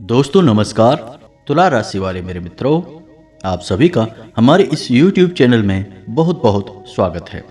दोस्तों नमस्कार। तुला राशि वाले मेरे मित्रों, आप सभी का हमारे इस YouTube चैनल में बहुत बहुत स्वागत है।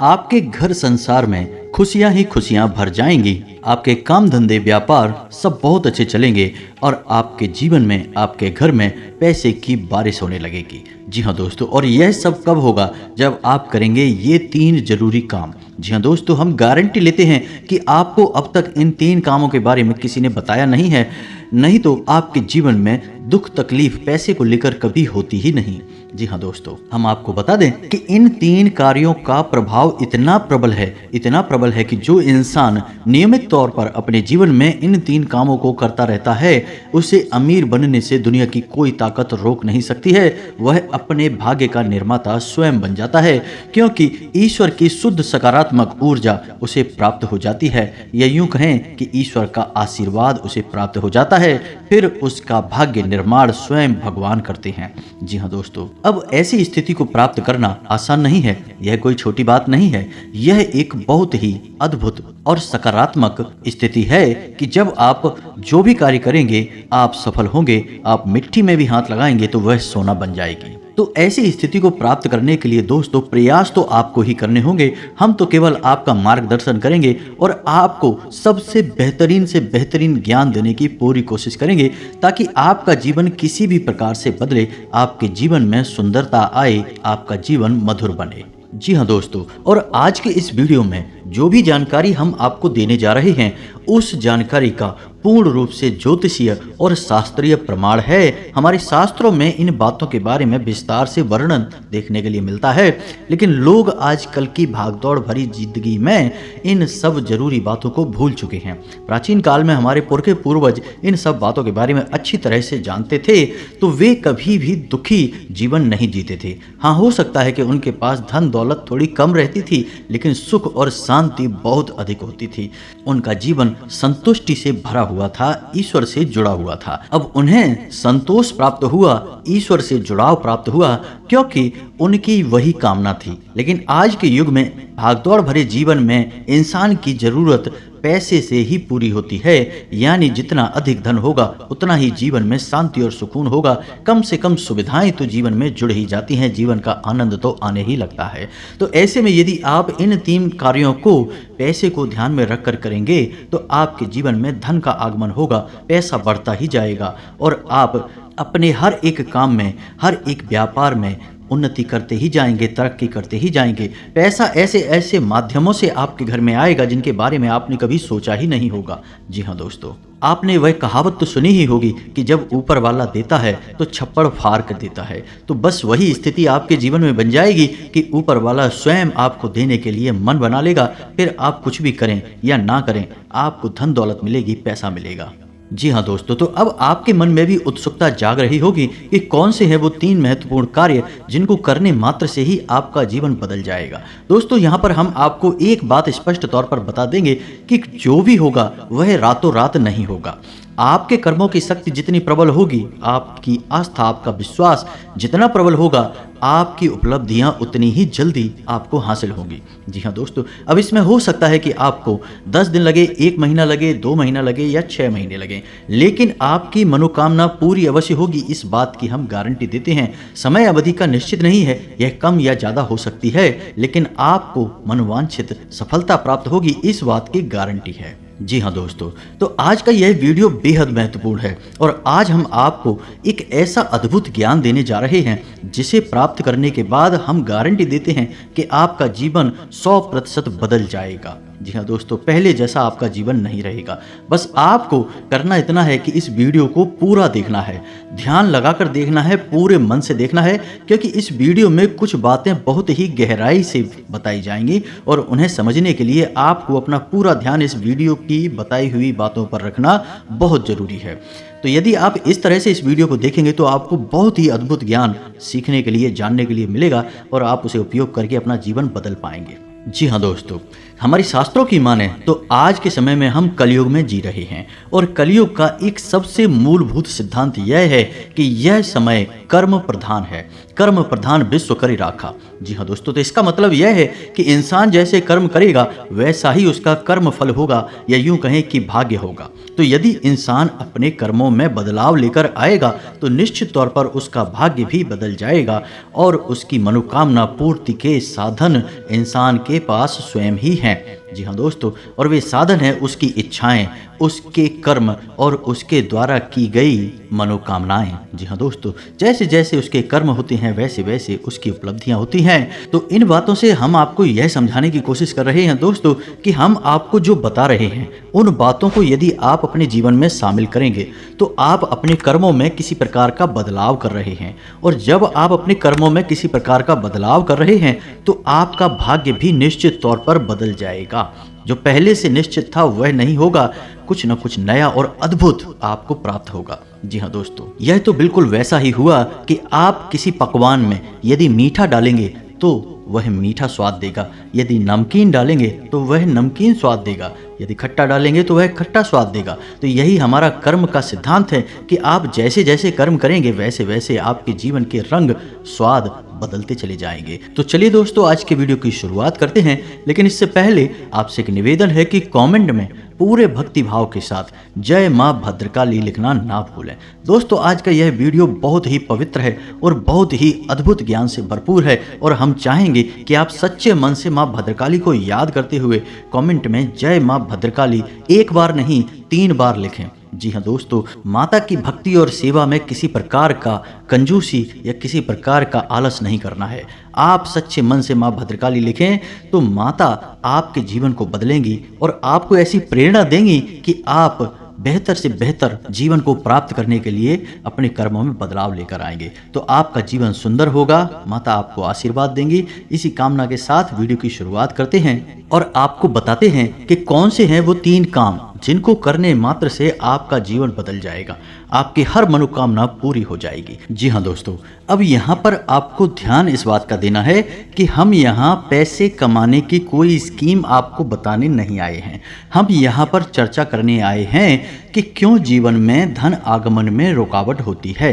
आपके घर संसार में खुशियां ही खुशियां भर जाएंगी। आपके काम धंधे व्यापार सब बहुत अच्छे चलेंगे और आपके जीवन में, आपके घर में पैसे की बारिश होने लगेगी। जी हाँ दोस्तों, और यह सब कब होगा? जब आप करेंगे ये 3 जरूरी काम। जी हाँ दोस्तों, हम गारंटी लेते हैं कि आपको अब तक इन 3 कामों के बारे में किसी ने बताया नहीं है, नहीं तो आपके जीवन में दुख तकलीफ पैसे को लेकर कभी होती ही नहीं। जी हाँ दोस्तों, हम आपको बता दें कि इन 3 कार्यों का प्रभाव इतना प्रबल है कि जो इंसान नियमित तौर पर अपने जीवन में इन 3 कामों को करता रहता है, उसे अमीर बनने से दुनिया की कोई ताकत रोक नहीं सकती है। वह अपने भाग्य का निर्माता स्वयं बन जाता है, क्योंकि ईश्वर की शुद्ध सकारात्मक ऊर्जा उसे प्राप्त हो जाती है, या यूं कहें कि ईश्वर का आशीर्वाद उसे प्राप्त हो जाता है। फिर उसका भाग्य निर्माण स्वयं भगवान करते हैं। जी हाँ दोस्तों, अब ऐसी स्थिति को प्राप्त करना आसान नहीं है। यह कोई छोटी बात नहीं है। यह एक बहुत ही अद्भुत और सकारात्मक स्थिति है कि जब आप जो भी कार्य करेंगे आप सफल होंगे। आप मिट्टी में भी हाथ लगाएंगे तो वह सोना बन जाएगी। तो ऐसी स्थिति को प्राप्त करने के लिए दोस्तों प्रयास तो आपको ही करने होंगे। हम तो केवल आपका मार्गदर्शन करेंगे और आपको सबसे बेहतरीन से बेहतरीन ज्ञान देने की पूरी कोशिश करेंगे, ताकि आपका जीवन किसी भी प्रकार से बदले, आपके जीवन में सुंदरता आए, आपका जीवन मधुर बने। जी हाँ दोस्तों, और आज के इस वीडियो में जो भी जानकारी हम आपको देने जा रहे हैं, उस जानकारी का पूर्ण रूप से ज्योतिषीय और शास्त्रीय प्रमाण है। हमारे शास्त्रों में इन बातों के बारे में विस्तार से वर्णन देखने के लिए मिलता है, लेकिन लोग आजकल की भागदौड़ भरी जिंदगी में इन सब जरूरी बातों को भूल चुके हैं। प्राचीन काल में हमारे पुरखे पूर्वज इन सब बातों के बारे में अच्छी तरह से जानते थे, तो वे कभी भी दुखी जीवन नहीं जीते थे। हाँ, हो सकता है कि उनके पास धन दौलत थोड़ी कम रहती थी, लेकिन सुख और शांति बहुत अधिक होती थी। उनका जीवन संतुष्टि से भरा हुआ था, ईश्वर से जुड़ा हुआ था। अब उन्हें संतोष प्राप्त हुआ, ईश्वर से जुड़ाव प्राप्त हुआ, क्योंकि उनकी वही कामना थी। लेकिन आज के युग में भागदौड़ भरे जीवन में इंसान की जरूरत पैसे से ही पूरी होती है। यानी जितना अधिक धन होगा उतना ही जीवन में शांति और सुकून होगा। कम से कम सुविधाएं तो जीवन में जुड़ ही जाती हैं, जीवन का आनंद तो आने ही लगता है। तो ऐसे में यदि आप इन 3 कार्यों को पैसे को ध्यान में रखकर करेंगे तो आपके जीवन में धन का आगमन होगा, पैसा बढ़ता ही जाएगा और आप अपने हर एक काम में, हर एक व्यापार में उन्नति करते ही जाएंगे, तरक्की करते ही जाएंगे। पैसा ऐसे ऐसे माध्यमों से आपके घर में आएगा जिनके बारे में आपने कभी सोचा ही नहीं होगा। जी हाँ दोस्तों, आपने वह कहावत तो सुनी ही होगी कि जब ऊपर वाला देता है तो छप्पड़ फाड़ कर देता है। तो बस वही स्थिति आपके जीवन में बन जाएगी कि ऊपर वाला स्वयं आपको देने के लिए मन बना लेगा। फिर आप कुछ भी करें या ना करें, आपको धन दौलत मिलेगी, पैसा मिलेगा। जी हाँ दोस्तों, तो अब आपके मन में भी उत्सुकता जाग रही होगी कि कौन से हैं वो 3 महत्वपूर्ण कार्य जिनको करने मात्र से ही आपका जीवन बदल जाएगा। दोस्तों, यहाँ पर हम आपको एक बात स्पष्ट तौर पर बता देंगे कि जो भी होगा वह रातों रात नहीं होगा। आपके कर्मों की शक्ति जितनी प्रबल होगी, आपकी आस्था, आपका विश्वास जितना प्रबल होगा, आपकी उपलब्धियां उतनी ही जल्दी आपको हासिल होंगी। जी हाँ दोस्तों, अब इसमें हो सकता है कि आपको 10 दिन लगे, 1 महीना लगे, 2 महीना लगे या 6 महीने लगे, लेकिन आपकी मनोकामना पूरी अवश्य होगी। इस बात की हम गारंटी देते हैं। समय अवधि का निश्चित नहीं है, यह कम या ज्यादा हो सकती है, लेकिन आपको मनोवांछित सफलता प्राप्त होगी, इस बात की गारंटी है। जी हाँ दोस्तों, तो आज का यह वीडियो बेहद महत्वपूर्ण है और आज हम आपको एक ऐसा अद्भुत ज्ञान देने जा रहे हैं जिसे प्राप्त करने के बाद हम गारंटी देते हैं कि आपका जीवन 100% बदल जाएगा। जी हाँ दोस्तों, पहले जैसा आपका जीवन नहीं रहेगा। बस आपको करना इतना है कि इस वीडियो को पूरा देखना है, ध्यान लगाकर देखना है, पूरे मन से देखना है, क्योंकि इस वीडियो में कुछ बातें बहुत ही गहराई से बताई जाएंगी और उन्हें समझने के लिए आपको अपना पूरा ध्यान इस वीडियो की बताई हुई बातों पर रखना बहुत जरूरी है। तो यदि आप इस तरह से इस वीडियो को देखेंगे तो आपको बहुत ही अद्भुत ज्ञान सीखने के लिए, जानने के लिए मिलेगा और आप उसे उपयोग करके अपना जीवन बदल पाएंगे। जी हाँ दोस्तों, हमारी शास्त्रों की माने तो आज के समय में हम कलयुग में जी रहे हैं और कलयुग का एक सबसे मूलभूत सिद्धांत यह है कि यह समय कर्म प्रधान है। कर्म प्रधान विश्व करी राखा। जी हाँ दोस्तों, तो इसका मतलब यह है कि इंसान जैसे कर्म करेगा वैसा ही उसका कर्म फल होगा, या यूं कहें कि भाग्य होगा। तो यदि इंसान अपने कर्मों में बदलाव लेकर आएगा तो निश्चित तौर पर उसका भाग्य भी बदल जाएगा और उसकी मनोकामना पूर्ति के साधन इंसान के पास स्वयं ही हैं। जी हाँ दोस्तों, और वे साधन है उसकी इच्छाएं, उसके कर्म और उसके द्वारा की गई मनोकामनाएं। जी हाँ दोस्तों, जैसे जैसे उसके कर्म होते हैं वैसे वैसे उसकी उपलब्धियां होती हैं। तो इन बातों से हम आपको यह समझाने की कोशिश कर रहे हैं दोस्तों कि हम आपको जो बता रहे हैं उन बातों को यदि आप अपने जीवन में शामिल करेंगे तो आप अपने कर्मों में किसी प्रकार का बदलाव कर रहे हैं, और जब आप अपने कर्मों में किसी प्रकार का बदलाव कर रहे हैं तो आपका भाग्य भी निश्चित तौर पर बदल जाएगा। जो पहले से निश्चित था वह नहीं होगा, कुछ न कुछ नया और अद्भुत आपको प्राप्त होगा। जी हाँ दोस्तों, यह तो बिल्कुल वैसा ही हुआ कि आप किसी पकवान में यदि मीठा डालेंगे तो वह मीठा स्वाद देगा, यदि नमकीन डालेंगे तो वह नमकीन स्वाद देगा, यदि खट्टा डालेंगे तो वह खट्टा स्वाद देगा। तो यही हमारा कर्म का सिद्धांत है कि आप जैसे जैसे कर्म करेंगे वैसे वैसे आपके जीवन के रंग स्वाद बदलते चले जाएंगे। तो चलिए दोस्तों, आज के वीडियो की शुरुआत करते हैं, लेकिन इससे पहले आपसे एक निवेदन है कि कमेंट में पूरे भक्ति भाव के साथ जय मां भद्रकाली लिखना ना भूलें। दोस्तों, आज का यह वीडियो बहुत ही पवित्र है और बहुत ही अद्भुत ज्ञान से भरपूर है, और हम चाहेंगे कि आप सच्चे मन से मां भद्रकाली को याद करते हुए कमेंट में जय मां भद्रकाली एक बार नहीं 3 बार लिखें। जी हाँ दोस्तों, माता की भक्ति और सेवा में किसी प्रकार का कंजूसी या किसी प्रकार का आलस नहीं करना है। आप सच्चे मन से माँ भद्रकाली लिखें तो माता आपके जीवन को बदलेंगी और आपको ऐसी प्रेरणा देंगी कि आप बेहतर से बेहतर जीवन को प्राप्त करने के लिए अपने कर्मों में बदलाव लेकर आएंगे। तो आपका जीवन सुंदर होगा, माता आपको आशीर्वाद देंगी। इसी कामना के साथ वीडियो की शुरुआत करते हैं और आपको बताते हैं कि कौन से हैं वो 3 काम जिनको करने मात्र से आपका जीवन बदल जाएगा, आपकी हर मनोकामना पूरी हो जाएगी। जी हाँ दोस्तों, अब यहाँ पर आपको ध्यान इस बात का देना है कि हम यहाँ पैसे कमाने की कोई स्कीम आपको बताने नहीं आए हैं। हम यहाँ पर चर्चा करने आए हैं कि क्यों जीवन में धन आगमन में रुकावट होती है।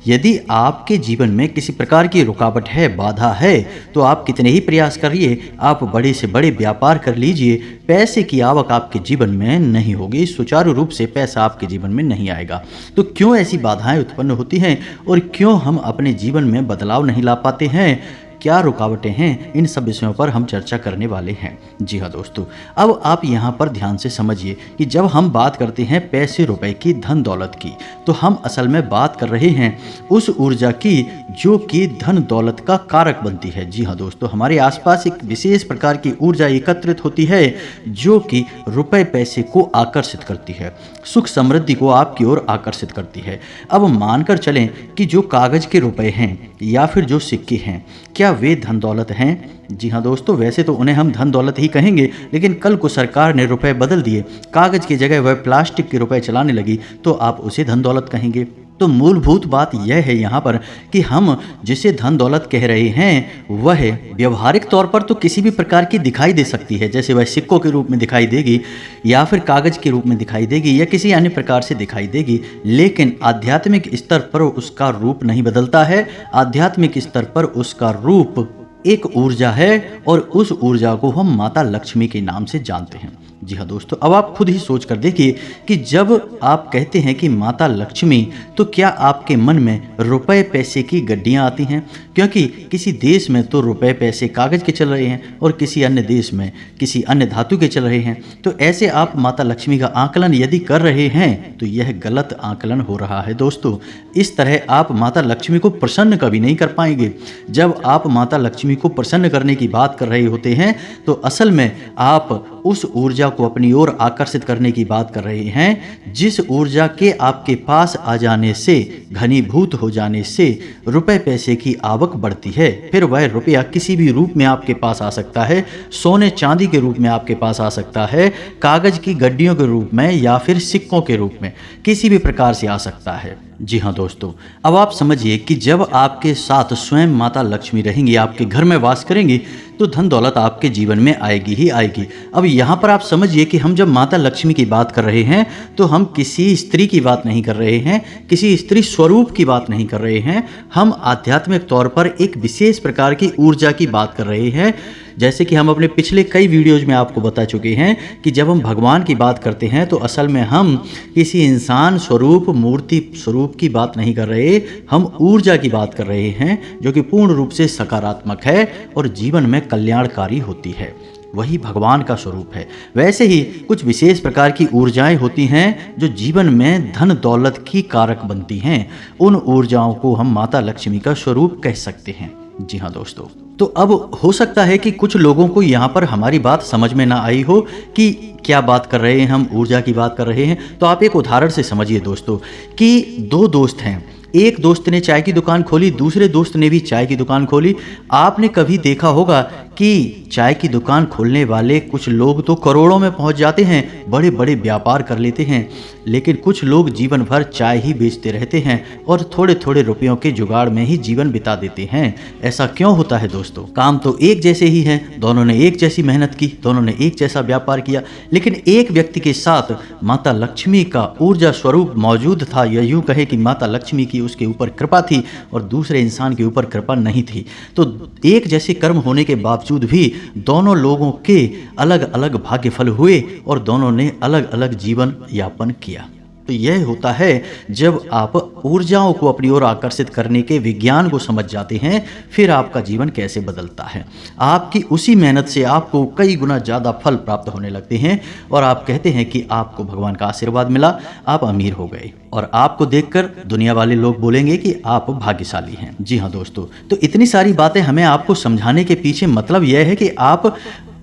यदि आपके जीवन में किसी प्रकार की रुकावट है, बाधा है, तो आप कितने ही प्रयास करिए, आप बड़े से बड़े व्यापार कर लीजिए, पैसे की आवक आपके जीवन में नहीं होगी, सुचारू रूप से पैसा आपके जीवन में नहीं आएगा। तो क्यों ऐसी बाधाएं उत्पन्न होती हैं और क्यों हम अपने जीवन में बदलाव नहीं ला पाते हैं, क्या रुकावटें हैं, इन सब विषयों पर हम चर्चा करने वाले हैं। जी हाँ दोस्तों, अब आप यहाँ पर ध्यान से समझिए कि जब हम बात करते हैं पैसे रुपए की, धन दौलत की, तो हम असल में बात कर रहे हैं उस ऊर्जा की जो कि धन दौलत का कारक बनती है। जी हाँ दोस्तों, हमारे आसपास एक विशेष प्रकार की ऊर्जा एकत्रित होती है जो कि रुपए पैसे को आकर्षित करती है, सुख समृद्धि को आपकी ओर आकर्षित करती है। अब मानकर चलें कि जो कागज के रुपए हैं या फिर जो सिक्के हैं, क्या वे धन दौलत हैं? जी हाँ दोस्तों, वैसे तो उन्हें हम धन दौलत ही कहेंगे, लेकिन कल को सरकार ने रुपए बदल दिए, कागज की जगह वह प्लास्टिक के रुपए चलाने लगी, तो आप उसे धन दौलत कहेंगे। तो मूलभूत बात यह है यहाँ पर कि हम जिसे धन दौलत कह रहे हैं वह व्यवहारिक तौर पर तो किसी भी प्रकार की दिखाई दे सकती है, जैसे वह सिक्कों के रूप में दिखाई देगी या फिर कागज के रूप में दिखाई देगी या किसी अन्य प्रकार से दिखाई देगी, लेकिन आध्यात्मिक स्तर पर उसका रूप नहीं बदलता है। आध्यात्मिक स्तर पर उसका रूप एक ऊर्जा है और उस ऊर्जा को हम माता लक्ष्मी के नाम से जानते हैं। जी हाँ दोस्तों, अब आप खुद ही सोच कर देखिए कि जब आप कहते हैं कि माता लक्ष्मी, तो क्या आपके मन में रुपए पैसे की गड्डियाँ आती हैं? क्योंकि किसी देश में तो रुपए पैसे कागज के चल रहे हैं और किसी अन्य देश में किसी अन्य धातु के चल रहे हैं। तो ऐसे आप माता लक्ष्मी का आकलन यदि कर रहे हैं तो यह गलत आकलन हो रहा है दोस्तों। इस तरह आप माता लक्ष्मी को प्रसन्न कभी नहीं कर पाएंगे। जब आप माता लक्ष्मी को प्रसन्न करने की बात कर रहे होते हैं तो असल में आप उस ऊर्जा को अपनी ओर आकर्षित करने की बात कर रहे हैं, जिस ऊर्जा के आपके पास आ जाने से, घनीभूत हो जाने से रुपए पैसे की आवक बढ़ती है। फिर वह रुपया किसी भी रूप में आपके पास आ सकता है, सोने चांदी के रूप में आपके पास आ सकता है, कागज की गड्डियों के रूप में या फिर सिक्कों के रूप में, किसी भी प्रकार से आ सकता है। जी हाँ दोस्तों, अब आप समझिए कि जब आपके साथ स्वयं माता लक्ष्मी रहेंगी, आपके घर में वास करेंगी, तो धन दौलत आपके जीवन में आएगी ही आएगी। अब यहाँ पर आप समझिए कि हम जब माता लक्ष्मी की बात कर रहे हैं तो हम किसी स्त्री की बात नहीं कर रहे हैं, किसी स्त्री स्वरूप की बात नहीं कर रहे हैं, हम आध्यात्मिक तौर पर एक विशेष प्रकार की ऊर्जा की बात कर रहे हैं। जैसे कि हम अपने पिछले कई वीडियोज में आपको बता चुके हैं कि जब हम भगवान की बात करते हैं तो असल में हम किसी इंसान स्वरूप, मूर्ति स्वरूप की बात नहीं कर रहे, हम ऊर्जा की बात कर रहे हैं जो कि पूर्ण रूप से सकारात्मक है और जीवन में कल्याणकारी होती है। वही भगवान का स्वरूप है। वैसे ही कुछ विशेष प्रकार की ऊर्जाएं होती हैं जो जीवन में धन दौलत की कारक बनती हैं। उन ऊर्जाओं को हम माता लक्ष्मी का स्वरूप कह सकते हैं। जी हाँ दोस्तों, तो अब हो सकता है कि कुछ लोगों को यहाँ पर हमारी बात समझ में ना आई हो कि क्या बात कर रहे हैं, हम ऊर्जा की बात कर रहे हैं। तो आप एक उदाहरण से समझिए दोस्तों कि दो दोस्त हैं, एक दोस्त ने चाय की दुकान खोली, दूसरे दोस्त ने भी चाय की दुकान खोली। आपने कभी देखा होगा कि चाय की दुकान खोलने वाले कुछ लोग तो करोड़ों में पहुंच जाते हैं, बड़े बड़े व्यापार कर लेते हैं, लेकिन कुछ लोग जीवन भर चाय ही बेचते रहते हैं और थोड़े थोड़े रुपयों के जुगाड़ में ही जीवन बिता देते हैं। ऐसा क्यों होता है दोस्तों? काम तो एक जैसे ही हैं, दोनों ने एक जैसी मेहनत की, दोनों ने एक जैसा व्यापार किया, लेकिन एक व्यक्ति के साथ माता लक्ष्मी का ऊर्जा स्वरूप मौजूद था, या यूं कहे कि माता लक्ष्मी की उसके ऊपर कृपा थी और दूसरे इंसान के ऊपर कृपा नहीं थी। तो एक जैसे कर्म होने के बावजूद भी दोनों लोगों के अलग अलग भाग्यफल हुए और दोनों ने अलग अलग जीवन यापन किया। तो यह होता है जब आप ऊर्जाओं को अपनी ओर आकर्षित करने के विज्ञान को समझ जाते हैं, फिर आपका जीवन कैसे बदलता है। आपकी उसी मेहनत से आपको कई गुना ज़्यादा फल प्राप्त होने लगते हैं और आप कहते हैं कि आपको भगवान का आशीर्वाद मिला, आप अमीर हो गए और आपको देखकर दुनिया वाले लोग बोलेंगे कि आप भाग्यशाली हैं। जी हाँ दोस्तों, तो इतनी सारी बातें हमें आपको समझाने के पीछे मतलब यह है कि आप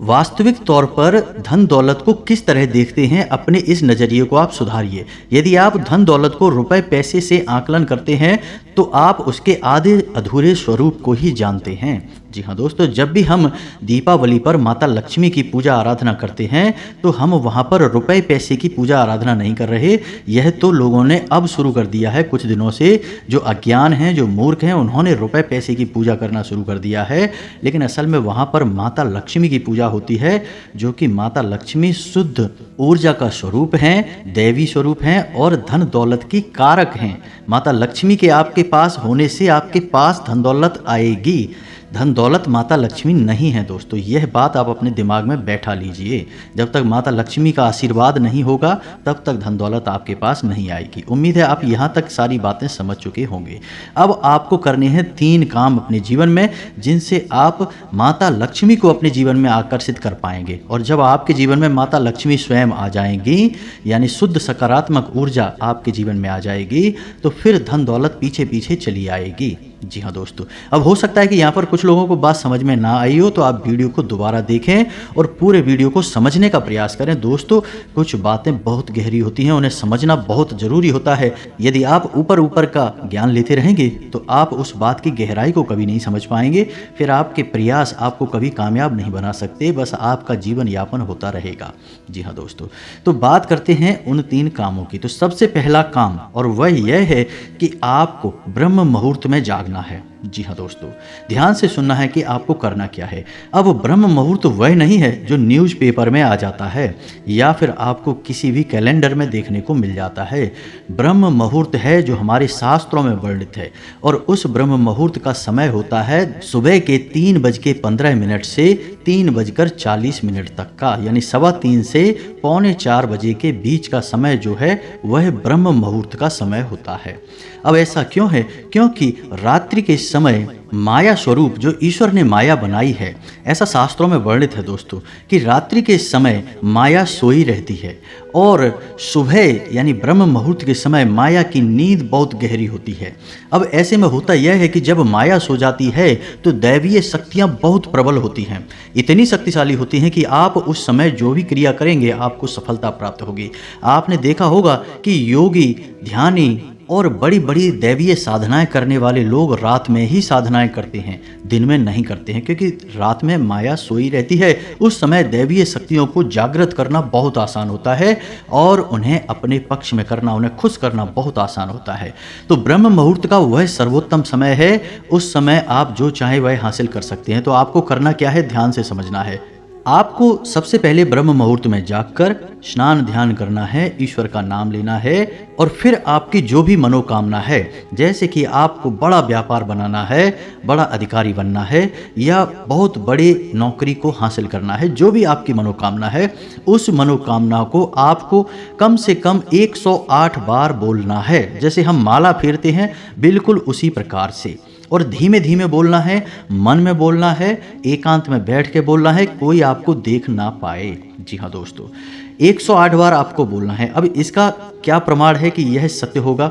वास्तविक तौर पर धन दौलत को किस तरह देखते हैं, अपने इस नज़रिए को आप सुधारिए। यदि आप धन दौलत को रुपए पैसे से आकलन करते हैं तो आप उसके आधे अधूरे स्वरूप को ही जानते हैं। जी हाँ दोस्तों, जब भी हम दीपावली पर माता लक्ष्मी की पूजा आराधना करते हैं तो हम वहाँ पर रुपए पैसे की पूजा आराधना नहीं कर रहे। यह तो लोगों ने अब शुरू कर दिया है कुछ दिनों से। जो अज्ञान हैं, जो मूर्ख हैं, उन्होंने रुपए पैसे की पूजा करना शुरू कर दिया है, लेकिन असल में वहाँ पर माता लक्ष्मी की पूजा होती है, जो कि माता लक्ष्मी शुद्ध ऊर्जा का स्वरूप हैं, दैवी स्वरूप हैं और धन दौलत की कारक हैं। माता लक्ष्मी के आपके पास होने से आपके पास धन दौलत आएगी। धन दौलत माता लक्ष्मी नहीं है दोस्तों, यह बात आप अपने दिमाग में बैठा लीजिए। जब तक माता लक्ष्मी का आशीर्वाद नहीं होगा तब तक धन दौलत आपके पास नहीं आएगी। उम्मीद है आप यहाँ तक सारी बातें समझ चुके होंगे। अब आपको करने हैं 3 काम अपने जीवन में, जिनसे आप माता लक्ष्मी को अपने जीवन में आकर्षित कर पाएंगे। और जब आपके जीवन में माता लक्ष्मी स्वयं आ जाएंगी, यानी शुद्ध सकारात्मक ऊर्जा आपके जीवन में आ जाएगी, तो फिर धन दौलत पीछे पीछे चली आएगी। जी हाँ दोस्तों, अब हो सकता है कि यहाँ पर कुछ लोगों को बात समझ में ना आई हो, तो आप वीडियो को दोबारा देखें और पूरे वीडियो को समझने का प्रयास करें। दोस्तों, कुछ बातें बहुत गहरी होती हैं, उन्हें समझना बहुत ज़रूरी होता है। यदि आप ऊपर ऊपर का ज्ञान लेते रहेंगे तो आप उस बात की गहराई को कभी नहीं समझ पाएंगे। फिर आपके प्रयास आपको कभी कामयाब नहीं बना सकते, बस आपका जीवन यापन होता रहेगा। जी हाँ दोस्तों, तो बात करते हैं उन 3 कामों की। तो सबसे पहला काम, और वह यह है कि आपको ब्रह्म मुहूर्त में जागना है। जी हाँ दोस्तों, ध्यान से सुनना है कि आपको करना क्या है। अब ब्रह्म मुहूर्त वह नहीं है जो न्यूज़पेपर में आ जाता है या फिर आपको किसी भी कैलेंडर में देखने को मिल जाता है। ब्रह्म मुहूर्त है जो हमारे शास्त्रों में वर्णित है, और उस ब्रह्म मुहूर्त का समय होता है सुबह के 3:15 से 3:40 तक का, यानी 3:15 से 3:45 बजे के बीच का समय जो है वह ब्रह्म मुहूर्त का समय होता है। अब ऐसा क्यों है? क्योंकि रात्रि के समय माया स्वरूप जो ईश्वर ने माया बनाई है, ऐसा शास्त्रों में वर्णित है दोस्तों कि रात्रि के समय माया सोई रहती है और सुबह यानी ब्रह्म मुहूर्त के समय माया की नींद बहुत गहरी होती है। अब ऐसे में होता यह है कि जब माया सो जाती है तो दैवीय शक्तियाँ बहुत प्रबल होती हैं, इतनी शक्तिशाली होती हैं कि आप उस समय जो भी क्रिया करेंगे आपको सफलता प्राप्त होगी। आपने देखा होगा कि योगी, ध्यानी, और बड़ी बड़ी दैवीय साधनाएं करने वाले लोग रात में ही साधनाएं करते हैं, दिन में नहीं करते हैं, क्योंकि रात में माया सोई रहती है। उस समय दैवीय शक्तियों को जागृत करना बहुत आसान होता है और उन्हें अपने पक्ष में करना, उन्हें खुश करना बहुत आसान होता है। तो ब्रह्म मुहूर्त का वह सर्वोत्तम समय है। उस समय आप जो चाहे वह हासिल कर सकते हैं। तो आपको करना क्या है, ध्यान से समझना है। आपको सबसे पहले ब्रह्म मुहूर्त में जागकर स्नान ध्यान करना है, ईश्वर का नाम लेना है और फिर आपकी जो भी मनोकामना है, जैसे कि आपको बड़ा व्यापार बनाना है, बड़ा अधिकारी बनना है या बहुत बड़ी नौकरी को हासिल करना है, जो भी आपकी मनोकामना है, उस मनोकामना को आपको कम से कम 108 बार बोलना है। जैसे हम माला फेरते हैं, बिल्कुल उसी प्रकार से। और धीमे धीमे बोलना है, मन में बोलना है, एकांत में बैठ के बोलना है, कोई आपको देख ना पाए। जी हाँ दोस्तों, 108 बार आपको बोलना है। अब इसका क्या प्रमाण है कि यह सत्य होगा?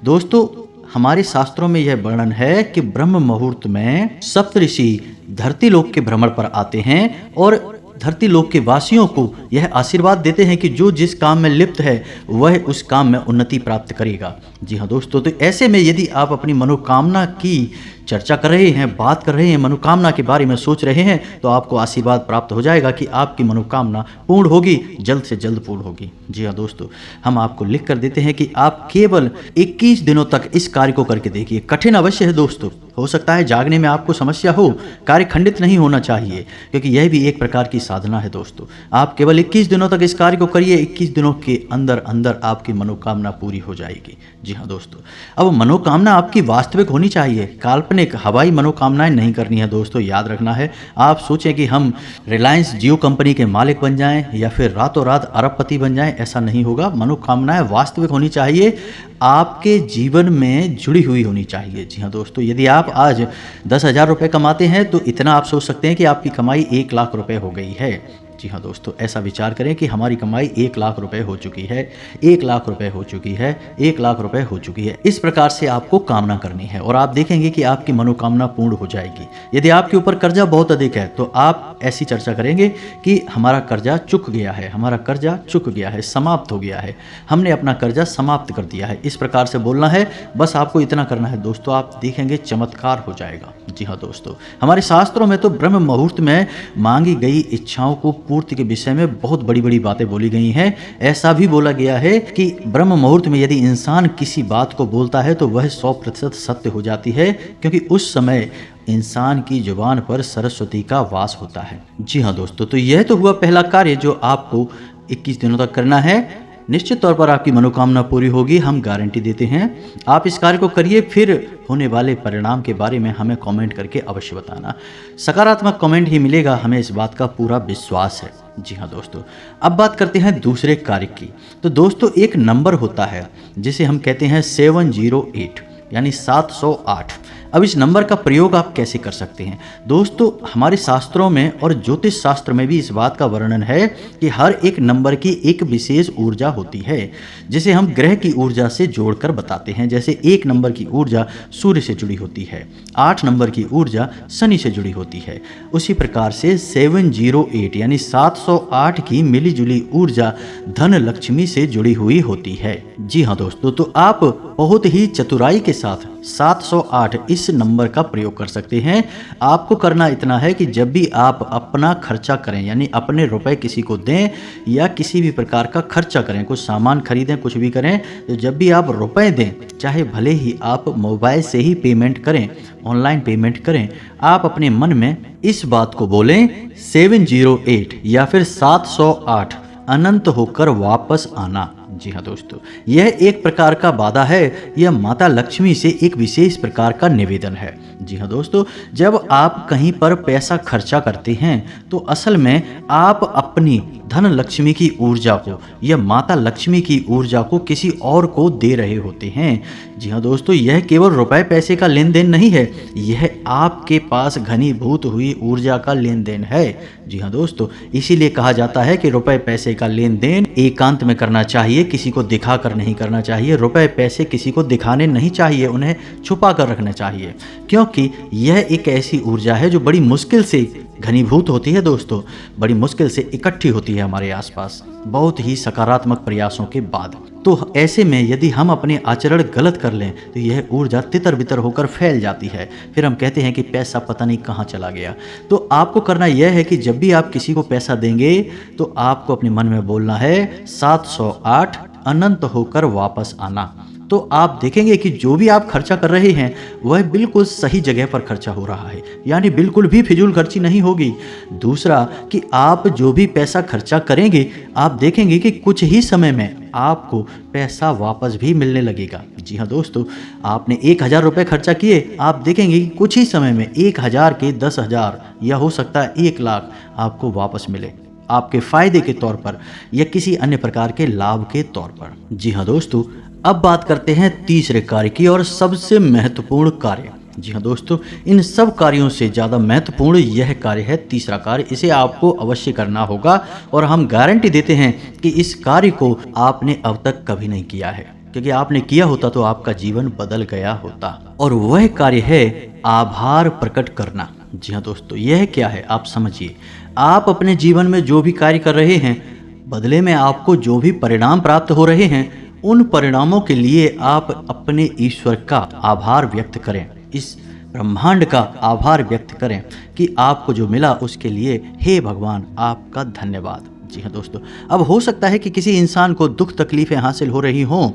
दोस्तों, हमारे शास्त्रों में यह वर्णन है कि ब्रह्म मुहूर्त में सप्तऋषि धरती लोक के भ्रमण पर आते हैं और धरती लोक के वासियों को यह आशीर्वाद देते हैं कि जो जिस काम में लिप्त है वह उस काम में उन्नति प्राप्त करेगा। जी हाँ दोस्तों, तो ऐसे में यदि आप अपनी मनोकामना की चर्चा कर रहे हैं, बात कर रहे हैं, मनोकामना के बारे में सोच रहे हैं, तो आपको आशीर्वाद प्राप्त हो जाएगा कि आपकी मनोकामना पूर्ण होगी, जल्द से जल्द पूर्ण होगी। जी हाँ दोस्तों, हम आपको लिख कर देते हैं कि आप केवल 21 दिनों तक इस कार्य को करके देखिए। कठिन अवश्य है दोस्तों, हो सकता है जागने में आपको समस्या हो, कार्य खंडित नहीं होना चाहिए, क्योंकि यह भी एक प्रकार की साधना है दोस्तों। आप केवल 21 दिनों तक इस कार्य को करिए, 21 दिनों के अंदर अंदर आपकी मनोकामना पूरी हो जाएगी। जी हाँ दोस्तों, अब मनोकामना आपकी वास्तविक होनी चाहिए, काल्पनिक हवाई मनोकामनाएं नहीं करनी है दोस्तों। याद रखना है, आप सोचें कि हम रिलायंस जियो कंपनी के मालिक बन जाएं या फिर रातों रात अरबपति बन जाएं, ऐसा नहीं होगा। मनोकामनाएं वास्तविक होनी चाहिए, आपके जीवन में जुड़ी हुई होनी चाहिए। जी हाँ दोस्तों, यदि आप आज 10,000 रुपये कमाते हैं तो इतना आप सोच सकते हैं कि आपकी कमाई 1 लाख रुपए हो गई है। जी हाँ दोस्तों, ऐसा विचार करें कि हमारी कमाई 1 लाख रुपए हो चुकी है, 1 लाख रुपए हो चुकी है, 1 लाख रुपए हो चुकी है। इस प्रकार से आपको कामना करनी है और आप देखेंगे कि आपकी मनोकामना पूर्ण हो जाएगी। यदि आपके ऊपर कर्जा बहुत अधिक है तो आप ऐसी चर्चा करेंगे कि हमारा कर्जा चुक गया है, हमारा कर्जा चुक गया है, समाप्त हो गया है, हमने अपना कर्जा समाप्त कर दिया है। इस प्रकार से बोलना है, बस आपको इतना करना है दोस्तों, आप देखेंगे चमत्कार हो जाएगा। जी हाँ दोस्तों, हमारे शास्त्रों में तो ब्रह्म मुहूर्त में मांगी गई इच्छाओं को पूर्ति के विषय में बहुत बड़ी बड़ी बातें बोली गई हैं। ऐसा भी बोला गया है कि ब्रह्म मुहूर्त में यदि इंसान किसी बात को बोलता है तो वह 100% सत्य हो जाती है, क्योंकि उस समय इंसान की जुबान पर सरस्वती का वास होता है। जी हाँ दोस्तों, तो यह तो हुआ पहला कार्य जो आपको 21 दिनों तक करना है। निश्चित तौर पर आपकी मनोकामना पूरी होगी, हम गारंटी देते हैं। आप इस कार्य को करिए, फिर होने वाले परिणाम के बारे में हमें कमेंट करके अवश्य बताना। सकारात्मक कमेंट ही मिलेगा, हमें इस बात का पूरा विश्वास है। जी हाँ दोस्तों, अब बात करते हैं दूसरे कार्य की। तो दोस्तों, एक नंबर होता है जिसे हम कहते हैं 708 यानी 708। अब इस नंबर का प्रयोग आप कैसे कर सकते हैं दोस्तों? हमारे शास्त्रों में और ज्योतिष शास्त्र में भी इस बात का वर्णन है कि हर एक नंबर की एक विशेष ऊर्जा होती है, जिसे हम ग्रह की ऊर्जा से जोड़कर बताते हैं। जैसे 1 नंबर की ऊर्जा सूर्य से जुड़ी होती है, 8 नंबर की ऊर्जा शनि से जुड़ी होती है। उसी प्रकार से 708 यानी 708 की मिलीजुली ऊर्जा धन लक्ष्मी से जुड़ी हुई होती है। जी हाँ दोस्तों, तो आप बहुत ही चतुराई के साथ 708 इस नंबर का प्रयोग कर सकते हैं। आपको करना इतना है कि जब भी आप अपना खर्चा करें, यानी अपने रुपए किसी को दें या किसी भी प्रकार का खर्चा करें, कुछ सामान खरीदें, कुछ भी करें, तो जब भी आप रुपए दें, चाहे भले ही आप मोबाइल से ही पेमेंट करें, ऑनलाइन पेमेंट करें, आप अपने मन में इस बात को बोलें 708 या फिर 708 अनंत होकर वापस आना। जी हाँ दोस्तों, यह एक प्रकार का वादा है, यह माता लक्ष्मी से एक विशेष प्रकार का निवेदन है। जी हाँ दोस्तों, जब आप कहीं पर पैसा खर्चा करते हैं तो असल में आप अपनी धन लक्ष्मी की ऊर्जा को या माता लक्ष्मी की ऊर्जा को किसी और को दे रहे होते हैं। जी हाँ दोस्तों, यह केवल रुपए पैसे का लेन देन नहीं है, यह आपके पास घनीभूत हुई ऊर्जा का लेन देन है। जी हाँ दोस्तों, इसीलिए कहा जाता है कि रुपए पैसे का लेन देन एकांत में करना चाहिए, किसी को दिखा कर नहीं करना चाहिए। रुपए पैसे किसी को दिखाने नहीं चाहिए, उन्हें छुपा कर रखना चाहिए, क्योंकि यह एक ऐसी ऊर्जा है जो बड़ी मुश्किल से घनीभूत होती है दोस्तों, बड़ी मुश्किल से इकट्ठी होती है हमारे आसपास, बहुत ही सकारात्मक प्रयासों के बाद। तो ऐसे में यदि हम अपने आचरण गलत कर लें तो यह ऊर्जा तितर बितर होकर फैल जाती है। फिर हम कहते हैं कि पैसा पता नहीं कहाँ चला गया। तो आपको करना यह है कि जब भी आप किसी को पैसा देंगे तो आपको अपने मन में बोलना है 708 अनंत होकर वापस आना। तो आप देखेंगे कि जो भी आप खर्चा कर रहे हैं वह बिल्कुल सही जगह पर खर्चा हो रहा है, यानी बिल्कुल भी फिजूल खर्ची नहीं होगी। दूसरा कि आप जो भी पैसा खर्चा करेंगे आप देखेंगे कि कुछ ही समय में आपको पैसा वापस भी मिलने लगेगा। जी हाँ दोस्तों, आपने 1000 रुपये खर्चा किए, आप देखेंगे कि कुछ ही समय में 1000 के 10,000 या हो सकता है 1 लाख आपको वापस मिले, आपके फायदे के तौर पर या किसी अन्य प्रकार के लाभ के तौर पर। जी हाँ दोस्तों, अब बात करते हैं तीसरे कार्य की और सबसे महत्वपूर्ण कार्य। जी हाँ दोस्तों, इन सब कार्यों से ज़्यादा महत्वपूर्ण यह कार्य है तीसरा कार्य। इसे आपको अवश्य करना होगा और हम गारंटी देते हैं कि इस कार्य को आपने अब तक कभी नहीं किया है, क्योंकि आपने किया होता तो आपका जीवन बदल गया होता। और वह कार्य है आभार प्रकट करना। जी हाँ दोस्तों, यह क्या है आप समझिए। आप अपने जीवन में जो भी कार्य कर रहे हैं, बदले में आपको जो भी परिणाम प्राप्त हो रहे हैं, उन परिणामों के लिए आप अपने ईश्वर का आभार व्यक्त करें, इस ब्रह्मांड का आभार व्यक्त करें कि आपको जो मिला उसके लिए हे भगवान आपका धन्यवाद। जी हाँ दोस्तों, अब हो सकता है कि किसी इंसान को दुख तकलीफ़ें हासिल हो रही हों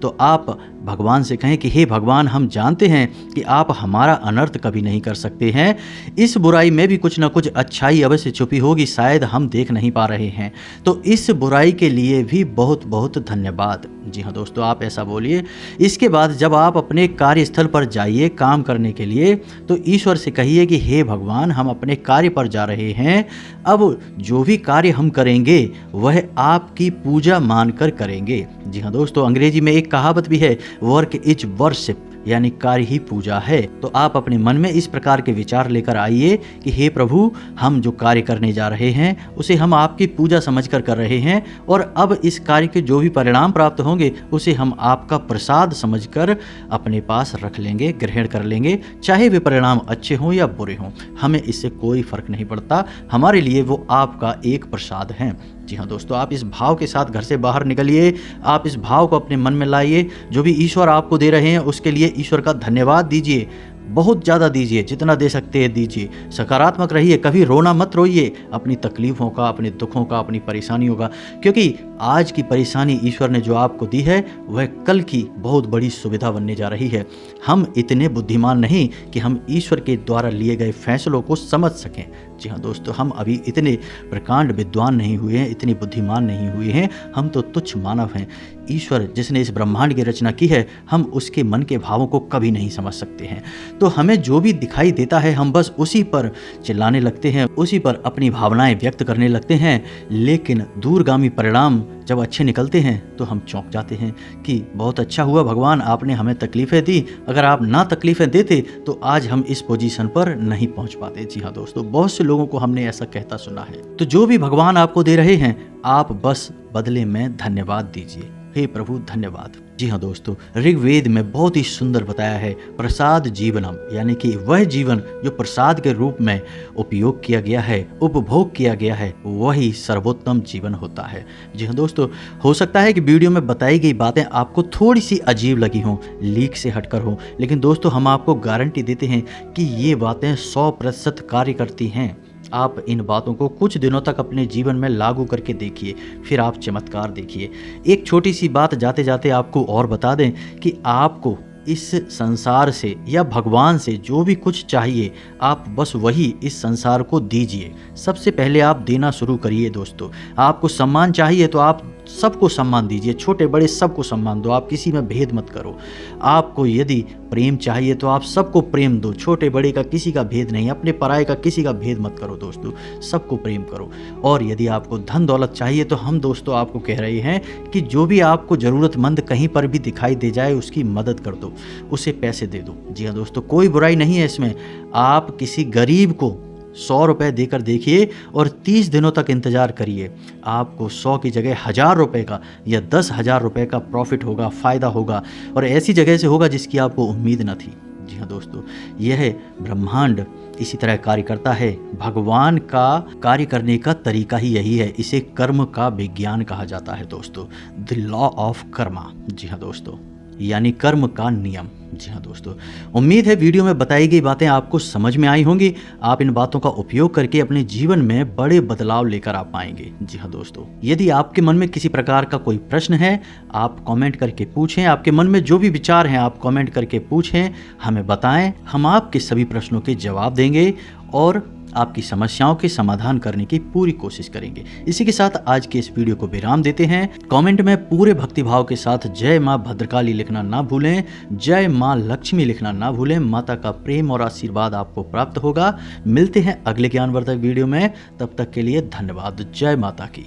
तो आप भगवान से कहें कि हे भगवान, हम जानते हैं कि आप हमारा अनर्थ कभी नहीं कर सकते हैं, इस बुराई में भी कुछ ना कुछ अच्छाई अवश्य छुपी होगी, शायद हम देख नहीं पा रहे हैं, तो इस बुराई के लिए भी बहुत बहुत धन्यवाद। जी हाँ दोस्तों, आप ऐसा बोलिए। इसके बाद जब आप अपने कार्यस्थल पर जाइए काम करने के लिए तो ईश्वर से कहिए कि हे भगवान, हम अपने कार्य पर जा रहे हैं, अब जो भी कार्य हम करेंगे वह आपकी पूजा मानकर करेंगे। जी हाँ दोस्तों, अंग्रेजी में एक कहावत भी है, वर्क इज वर्शिप, यानी कार्य ही पूजा है। तो आप अपने मन में इस प्रकार के विचार लेकर आइए कि हे प्रभु, हम जो कार्य करने जा रहे हैं उसे हम आपकी पूजा समझकर कर रहे हैं और अब इस कार्य के जो भी परिणाम प्राप्त होंगे उसे हम आपका प्रसाद समझकर अपने पास रख लेंगे, ग्रहण कर लेंगे, चाहे वे परिणाम अच्छे हों या बुरे हों, हमें इससे कोई फर्क नहीं पड़ता, हमारे लिए वो आपका एक प्रसाद है। जी हाँ दोस्तों, आप इस भाव के साथ घर से बाहर निकलिए, आप इस भाव को अपने मन में लाइए, जो भी ईश्वर आपको दे रहे हैं उसके लिए ईश्वर का धन्यवाद दीजिए, बहुत ज़्यादा दीजिए, जितना दे सकते हैं दीजिए, सकारात्मक रहिए, कभी रोना मत रोइए अपनी तकलीफ़ों का, अपने दुखों का, अपनी परेशानियों का, क्योंकि आज की परेशानी ईश्वर ने जो आपको दी है वह कल की बहुत बड़ी सुविधा बनने जा रही है। हम इतने बुद्धिमान नहीं कि हम ईश्वर के द्वारा लिए गए फैसलों को समझ सकें। जी हाँ दोस्तों, हम अभी इतने प्रकांड विद्वान नहीं हुए हैं, इतने बुद्धिमान नहीं हुए हैं, हम तो तुच्छ मानव हैं। ईश्वर जिसने इस ब्रह्मांड की रचना की है, हम उसके मन के भावों को कभी नहीं समझ सकते हैं। तो हमें जो भी दिखाई देता है हम बस उसी पर चिल्लाने लगते हैं, उसी पर अपनी भावनाएं व्यक्त करने लगते हैं, लेकिन दूरगामी परिणाम जब अच्छे निकलते हैं तो हम चौंक जाते हैं कि बहुत अच्छा हुआ भगवान, आपने हमें तकलीफ़ें दी, अगर आप ना तकलीफ़ें देते तो आज हम इस पोजीशन पर नहीं पहुंच पाते। जी हाँ दोस्तों, बहुत से लोगों को हमने ऐसा कहता सुना है। तो जो भी भगवान आपको दे रहे हैं आप बस बदले में धन्यवाद दीजिए, हे प्रभु धन्यवाद। जी हाँ दोस्तों, ऋग्वेद में बहुत ही सुंदर बताया है, प्रसाद जीवनम, यानी कि वह जीवन जो प्रसाद के रूप में उपयोग किया गया है, उपभोग किया गया है, वही सर्वोत्तम जीवन होता है। जी हाँ दोस्तों, हो सकता है कि वीडियो में बताई गई बातें आपको थोड़ी सी अजीब लगी हों, लीक से हटकर हों, लेकिन दोस्तों हम आपको गारंटी देते हैं कि ये बातें 100% कार्य करती हैं। आप इन बातों को कुछ दिनों तक अपने जीवन में लागू करके देखिए, फिर आप चमत्कार देखिए। एक छोटी सी बात जाते जाते आपको और बता दें कि आपको इस संसार से या भगवान से जो भी कुछ चाहिए आप बस वही इस संसार को दीजिए। सबसे पहले आप देना शुरू करिए दोस्तों। आपको सम्मान चाहिए तो आप सबको सम्मान दीजिए, छोटे बड़े सबको सम्मान दो, आप किसी में भेद मत करो। आपको यदि प्रेम चाहिए तो आप सबको प्रेम दो, छोटे बड़े का किसी का भेद नहीं, अपने पराये का किसी का भेद मत करो दोस्तों, सबको प्रेम करो। और यदि आपको धन दौलत चाहिए तो हम दोस्तों आपको कह रहे हैं कि जो भी आपको ज़रूरतमंद कहीं पर भी दिखाई दे जाए उसकी मदद कर दो, उसे पैसे दे दो। जी हाँ दोस्तों, कोई बुराई नहीं है इसमें। आप किसी गरीब को 100 रुपये देकर देखिए और 30 दिनों तक इंतज़ार करिए, आपको 100 की जगह 1000 रुपये का या 10,000 रुपये का प्रॉफिट होगा, फ़ायदा होगा, और ऐसी जगह से होगा जिसकी आपको उम्मीद न थी। जी हाँ दोस्तों, यह ब्रह्मांड इसी तरह कार्य करता है। भगवान का कार्य करने का तरीका ही यही है। इसे कर्म का विज्ञान कहा जाता है दोस्तों, द लॉ ऑफ कर्मा। जी हाँ दोस्तों, यानी कर्म का नियम। जी हाँ दोस्तों, उम्मीद है वीडियो में बताई गई बातें आपको समझ में आई होंगी। आप इन बातों का उपयोग करके अपने जीवन में बड़े बदलाव लेकर आ पाएंगे। जी हाँ दोस्तों, यदि आपके मन में किसी प्रकार का कोई प्रश्न है, आप कमेंट करके पूछें। आपके मन में जो भी विचार हैं, आप कमेंट करके पूछें, हमें बताएं। हम आपके सभी प्रश्नों के जवाब देंगे और आपकी समस्याओं के समाधान करने की पूरी कोशिश करेंगे। इसी के साथ आज के इस वीडियो को विराम देते हैं। कमेंट में पूरे भक्तिभाव के साथ जय मां भद्रकाली लिखना ना भूलें, जय मां लक्ष्मी लिखना ना भूलें। माता का प्रेम और आशीर्वाद आपको प्राप्त होगा। मिलते हैं अगले ज्ञानवर्धक वीडियो में, तब तक के लिए धन्यवाद। जय माता की।